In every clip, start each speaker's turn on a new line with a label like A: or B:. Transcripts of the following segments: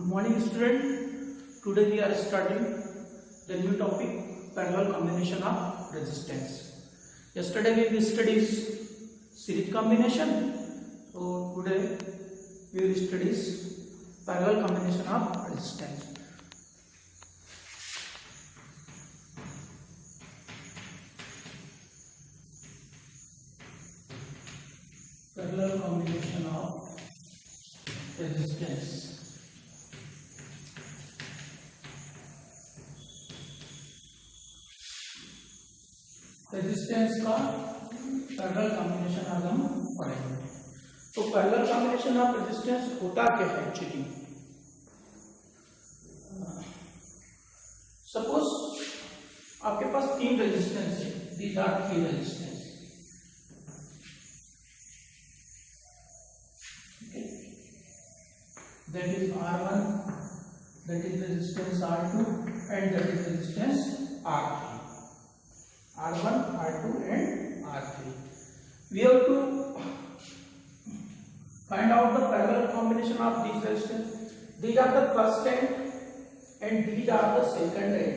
A: morning student. Today we are starting the new topic, parallel combination of resistance. Yesterday we studied series combination. So today we will study parallel combination of resistance. Parallel combination of resistance. Resistance का parallel combination आज हम पढ़ेंगे। तो parallel combination of resistance होता क्या है actually? Suppose आपके पास तीन रेजिस्टेंस है, these are three resistance, that is R1, that is resistance R2 and that is resistance R3. R1, R2 and R3. We have to find out the parallel combination of these resistance. These are the first end and these are the second end.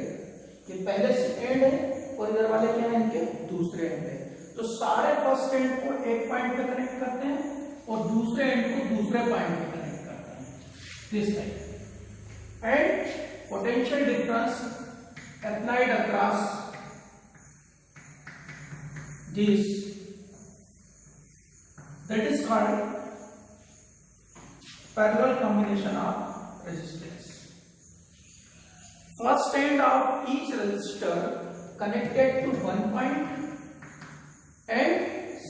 A: ये पहले and है और इधर वाले क्या है, इनके दूसरे एंड है। तो सारे फर्स्ट एंड को एक पॉइंट पे कनेक्ट करते हैं और दूसरे एंड को दूसरे पॉइंट पे कनेक्ट करते हैं, this type. And potential difference applied across this, that is called parallel combination of resistance. First end of each resistor connected to one point and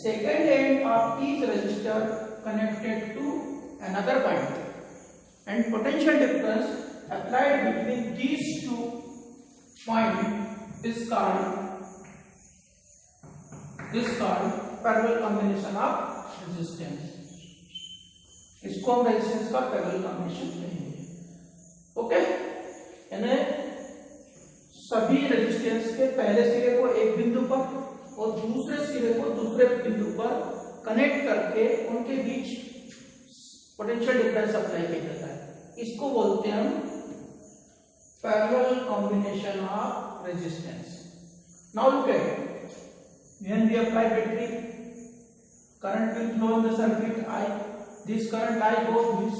A: second end of each resistor connected to another point, and potential difference applied between these two points is called parallel combination of resistance. इसको हम resistance का parallel combination कहेंगे। Okay, यानी सभी resistance के पहले सिरे को एक बिंदु पर और दूसरे सिरे को दूसरे बिंदु पर कनेक्ट करके उनके बीच पोटेंशियल डिफरेंस अप्लाई किया जाता है। इसको बोलते हैं हम parallel combination of resistance. Now look at it. When we apply battery, current will flow in the circuit I. This current I goes this.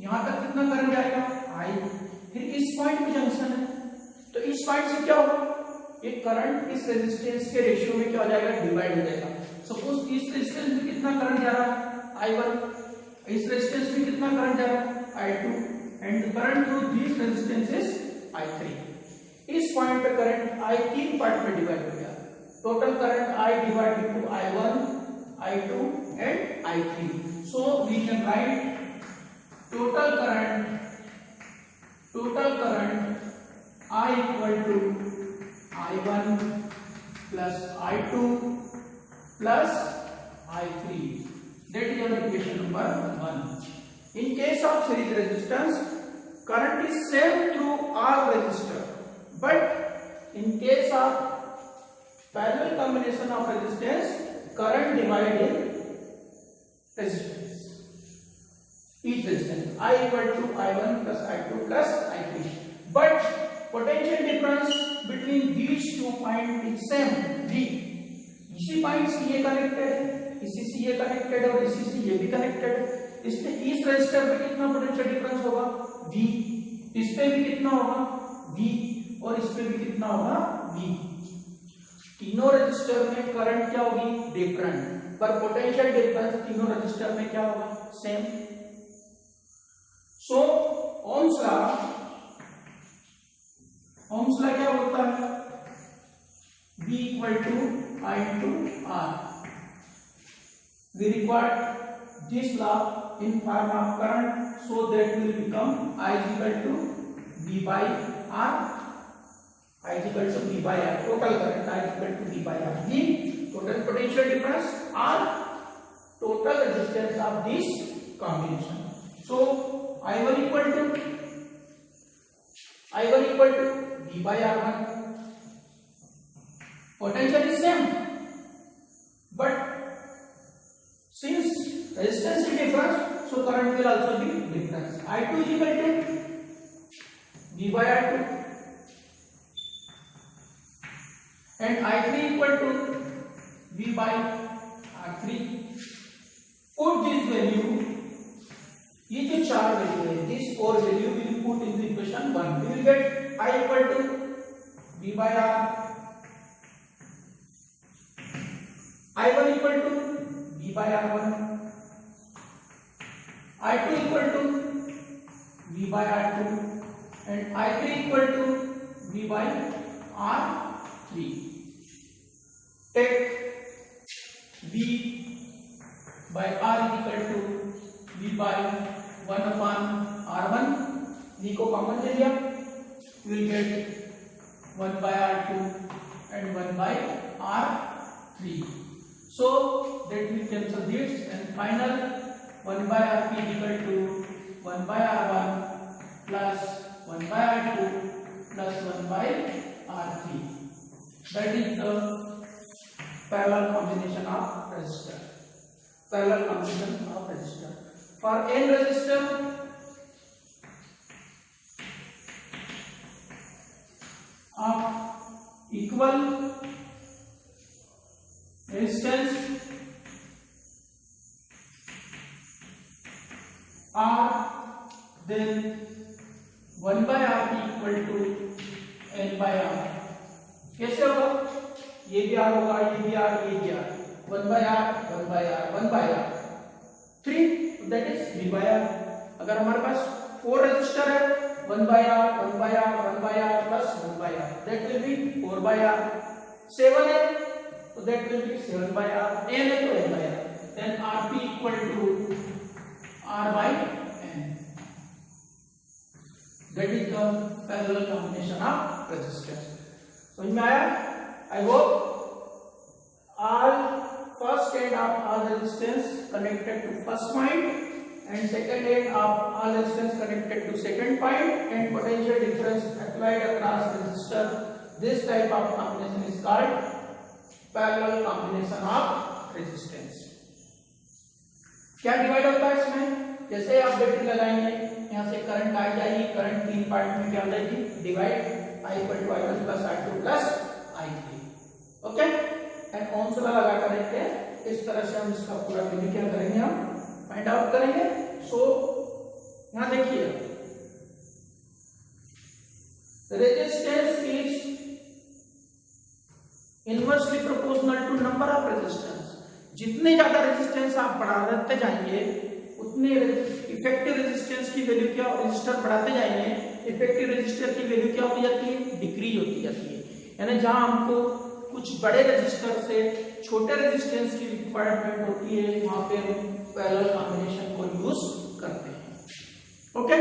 A: यहाँ तक कितना करंट जाएगा? I. फिर इस पॉइंट पे जंक्शन है, तो इस पॉइंट से क्या होगा? ये करंट इस रेजिस्टेंस के रेशियो में क्या हो जाएगा? डिवाइड हो जाएगा। सपोज इस रेजिस्टेंस में कितना करंट जा रहा है? I1. इस रेजिस्टेंस में कितना करंट जा रहा है? I2. And current through this resistance is I3. इस पॉइंट पे करंट I तीन पार्ट में डिवाइड हो गया। Total current I divided into I1, I2 and I3. So we can write total current I equal to I1 plus I2 plus I3. That is our equation number 1. In case of series resistance, current is same through all resistor, but in case of parallel combination of resistance, current divided in resistance. Each resistance I equal to I1 plus I2 plus I3. But potential difference between these two points is same, V. इसी point से ये connected है, इसी से ये connected है और इसी से ये भी कनेक्टेड है। इसमें इस रेजिस्टर में कितना पोटेंशियल डिफरेंस होगा? V। इस पे भी कितना होगा? V। और इस पे भी कितना होगा? V। तीनों रजिस्टर में करंट क्या होगी? डिफरेंट, पर पोटेंशियल डिफरेंस तीनों रजिस्टर में क्या होगा? सेम। सो ओम्स लॉ क्या बोलता है? V equal to I into R. We require this law in form of current, so that will become I is equal to V by R. I is equal to V by R. Total current I is equal to V by R. V total potential difference R total resistance of this combination. So I1 equal to V by R1. Potential is same, but since resistance is different, so current will also be different. I2 is equal to V by R2 and I3 equal to V by R3. Put this value, ये जो चार value है, this four value will put in the equation 1. We will get I equal to V by R, I1 equal to V by R1, I2 equal to V by R2 and I3 equal to V by R3. Take V by R equal to V by 1 upon R1. V को common ले लिया, you will get 1 by R2 and 1 by R3. So that we cancel this and final 1 by Rp equal to 1 by R1 plus 1 by R2 plus 1 by R3. That is the parallel combination of resistor. Parallel combination of resistor. For n resistor, of equal resistance R, then 1 by Rp equal to n by R. कैसे होगा? ये भी R होगा, ये भी R, ये भी R. 1 by R, 1 by R, 1 by R. 3, that is V by R. अगर हमारे पास 4 रेजिस्टर है, 1 by R, 1 by R, 1 by R plus 1 by R. That will be 4 by R. 7 है, so that will be 7 by R. n है तो n by R. Then Rp equal to R by n. That is the parallel combination of resistors. समझ में आया? I hope all first end of all resistance connected to first point and second end of all resistance connected to second point and potential difference applied across resistor. This type of combination is called parallel combination of resistance. क्या divide होता है इसमें? जैसे आप battery लगाएंगे, यहाँ से current आ जाएगी, करंट 3 पार्ट में क्या हो जाएगी? Divide I equal to I1 plus I2 plus I3. Okay? And Ohm's law लगा कर देखते हैं, इस तरह से हम इसका पूरा वैल्यू क्या करेंगे, हम फाइंड आउट करेंगे. सो यहाँ देखिए, resistance is inversely proportional to number of resistance. जितने ज्यादा रेजिस्टेंस आप बढ़ाते जाएंगे उतने इफेक्टिव रेजिस्टेंस की वैल्यू क्या, रेजिस्टर बढ़ाते जाएंगे, इफेक्टिव रेजिस्टर की वैल्यू क्या होती जाती है? डिक्रीज होती जाती है. यानी जहां हमको कुछ बड़े रेजिस्टर से छोटे रेजिस्टेंस की रिक्वायरमेंट होती है, वहां पे हम पैरेलल कॉम्बिनेशन को यूज करते हैं. ओके?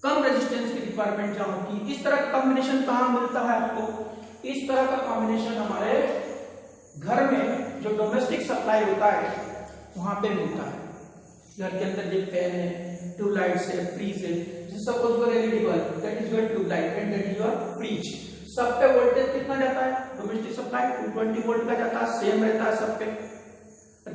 A: कम रेजिस्टेंस की रिक्वायरमेंट जहां होती है, इस तरह का कॉम्बिनेशन कहां मिलता है आपको? इस तरह का कॉम्बिनेशन हमारे घर में जो डोमेस्टिक सप्लाई होता है वहां पे मिलता है. घर के अंदर जो फैन है, ट्यूबलाइट्स है, फ्रीज है, suppose for LED bulb, that is your tubelight and that is your fridge. सब पे वोल्टेज कितना जाता है? डोमेस्टिक सप्लाई 220 वोल्ट का जाता है, सेम रहता है सब पे.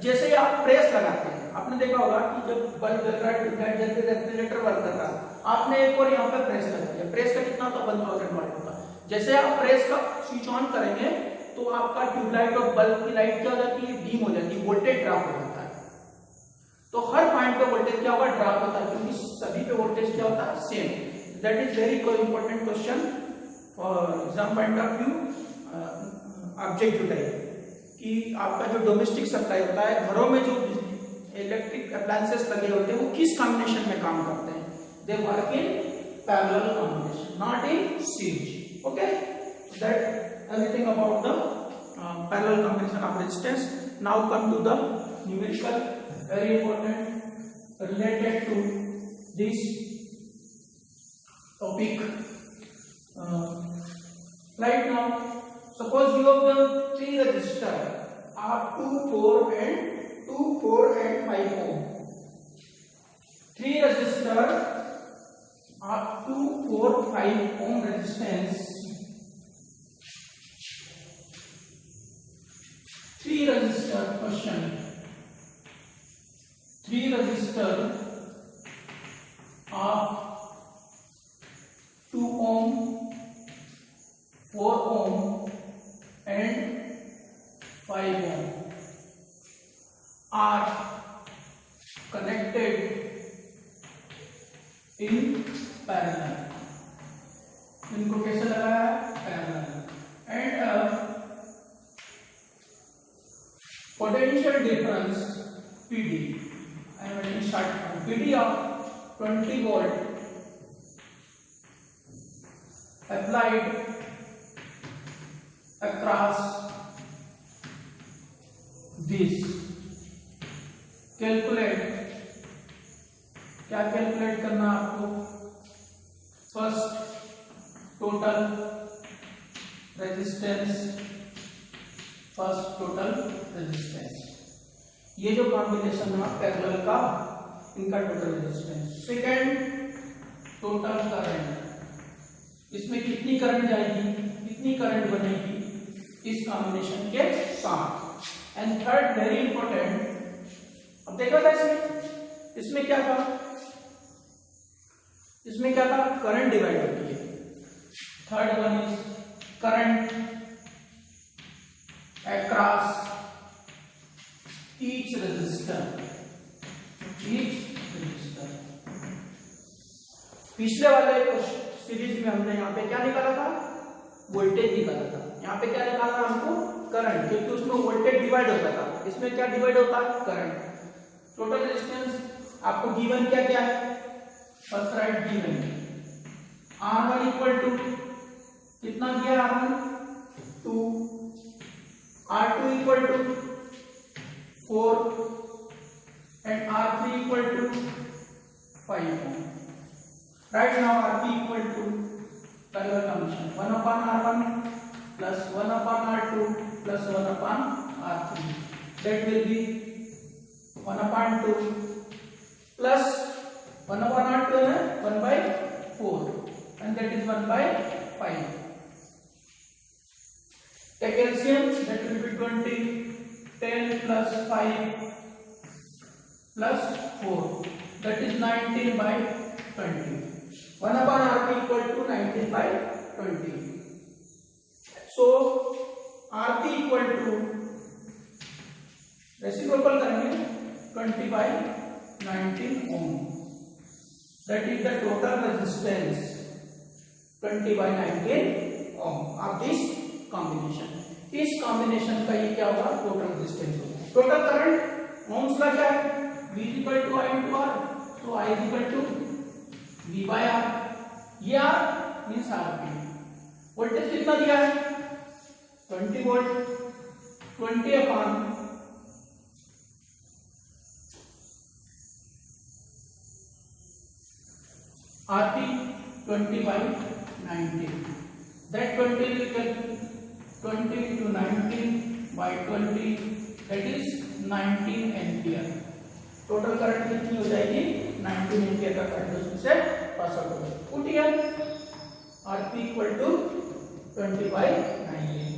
A: जैसे ही आप प्रेस लगाते हैं, आपने देखा होगा कि जब बल्ब जल रहा है, ट्यूबलाइट जल रही है, रेफ्रिजरेटर वर्क कर रहा है, आपने एक और यहाँ पे प्रेस लगा दिया. प्रेस का कितना होता है? 1000 वाट होता है. जैसे आप प्रेस का स्विच ऑन करेंगे तो आपका ट्यूबलाइट और बल्ब की लाइट क्या हो जाती है? डीम हो जाती है, वोल्टेज ड्रॉप हो जाता है. तो हर पॉइंट पे वोल्टेज क्या होगा? ड्रॉप होता है, क्योंकि सभी पे वोल्टेज क्या होता है? Same. That is very important question for exam point of view, objective type, कि आपका जो डोमेस्टिक सप्लाई होता है, घरों में जो इलेक्ट्रिक अप्लायंसेस लगे होते हैं, वो किस कॉम्बिनेशन में काम करते हैं? They work in parallel combination, not in series. Okay? That everything about the parallel combination of resistance. Now come to the numerical, very important related to this topic. Right now, suppose you have the 3 resistor of 2, 4 and 5 ohm. 3 resistor of 2, 4, 5 ohm resistance. 3 resistor question. 3 resistor of ohm, 4 ohm and 5 ohm are connected in parallel. इनको कैसे लगाया है? Parallel. And potential difference PD, I am going to start from PD of 20 volt applied across this. Calculate, क्या calculate करना आपको? First total resistance, first total resistance, ये जो combination है पैरेलल का, इनका total resistance. Second total current, इसमें कितनी करंट जाएगी, कितनी करंट बनेगी इस कॉम्बिनेशन के साथ. एंड थर्ड वेरी इंपॉर्टेंट, अब देखा था इसमें क्या था, इसमें क्या था? करंट डिवाइड होती है. Third one is current across each resistor, पिछले वाले सीरीज में हमने यहाँ पे क्या निकाला था? वोल्टेज निकाला था. यहाँ पे क्या निकालना है हमको? करंट, क्योंकि उसमें वोल्टेज डिवाइड होता था, इसमें क्या डिवाइड होता है? करंट. टोटल रेजिस्टेंस आपको गिवन क्या क्या है? First right given R1 equal to कितना दिया? R1 2, R2 equal to 4 and R3 equal to 5 ohm. Right now RP equal to parallel combination 1 upon R1 plus 1 upon R2 plus 1 upon R3. That will be 1 upon 2 plus 1 upon R2 है 1 by 4 and that is 1 by 5. Take LCM, that will be 20. 10 plus 5 plus 4, that is 19 by 20. 1 upon RP equal to 19 by 20. So RP equal to reciprocal करेंगे 20 by 19 ohm. That is the total resistance 20 by 19 ohm of this combination. इस combination का ये क्या होगा? Total resistance होगा. Total current ohms का क्या है? V equal to I into R, तो I equal to V by R. ये R मीन्स RP. वोल्टेज कितना दिया है? 20 volt. 20 upon RP 20 by 19. That 20 will calculate 20 into 19 by 20, that is 19 ampere. Total current कितनी हो जाएगी? 19 एम्पियर का current उसमें से पास आउट होगा. उठिए RP equal to 20 by 19.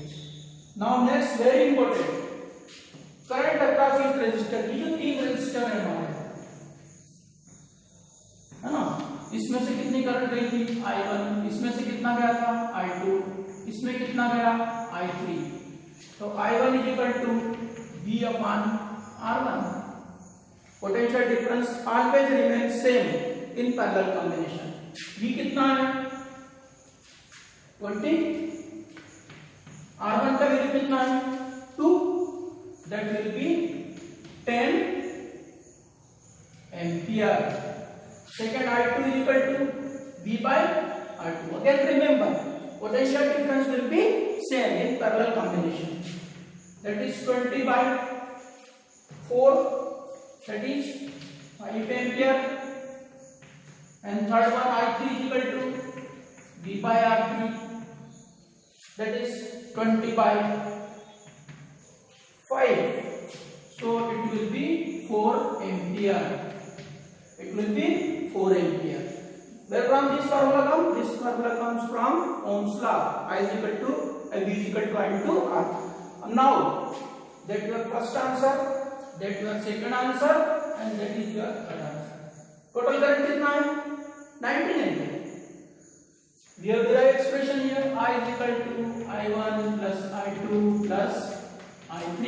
A: Now next very important, current across each resistor. ये जो 3 रेजिस्टर है हमारे, है ना, इसमें से कितनी करंट गई थी? I1. इसमें से कितना गया था? I2. इसमें कितना गया? I3. तो I1 is equal to V upon R1. Potential difference always remains same in parallel combination. V कितना है? 20. R1 का वैल्यू कितना है? 2. That will be 10 ampere. Second I2 is equal to V by R2. Again remember, potential difference will be same in parallel combination. That is 20 by 4, that is 5 ampere. And third one I3 is equal to V by R3, that is 20 by 5. So it will be 4 ampere. It will be 4 ampere. Where from this formula comes? This formula comes from Ohm's law. I is equal to V is equal to I into R. Now that your first answer, that your second answer, and that is your third answer. Total current कितना है? 19 ampere. We I is equal to I1 plus I2 plus I3.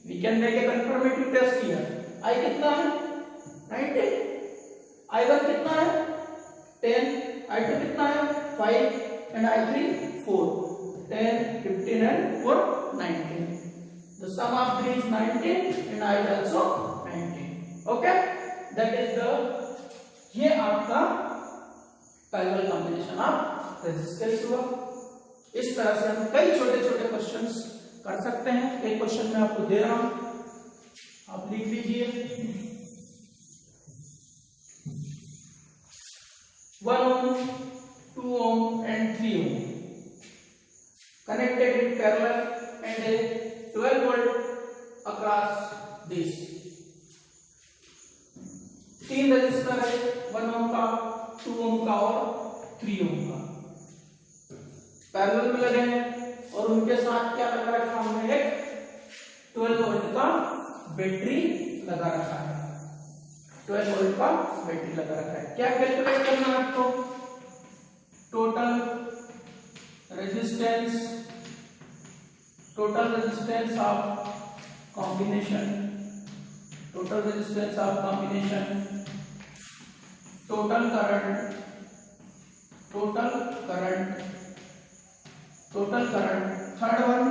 A: We can make a confirmative test here. I कितना है 90, I1 कितना है 10, I2 कितना है 5 and I3 4. 10, 15 and 4 19. The sum of 3 is 19 and I is also 19. Okay, that is the, ये आपका parallel combination of resistance हुआ। इस तरह से हम कई छोटे छोटे क्वेश्चंस कर सकते हैं। एक क्वेश्चन मैं आपको दे रहा हूं, आप लिख लीजिए। 1 ohm, 2 ohm and 3 ohm connected in parallel and a 12 volt across this। तीन रजिस्टर है, 1 ohm का, 2 ohm का और 3 ohm का, पैरेलल में लगे हैं और उनके साथ क्या लगा रखा हमने, एक 12 वोल्ट का बैटरी लगा रखा है। 12 वोल्ट का बैटरी लगा रखा है। क्या कैलकुलेट करना है आपको, total resistance of combination, total resistance of combination, total current, third one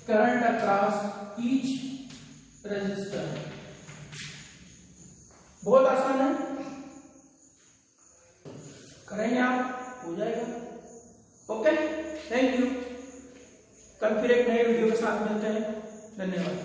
A: current across each resistor. बहुत आसान है, करेंगे आप, हो जाएगा। Okay, thank you. कल फिर एक नए वीडियो के साथ मिलते हैं। धन्यवाद।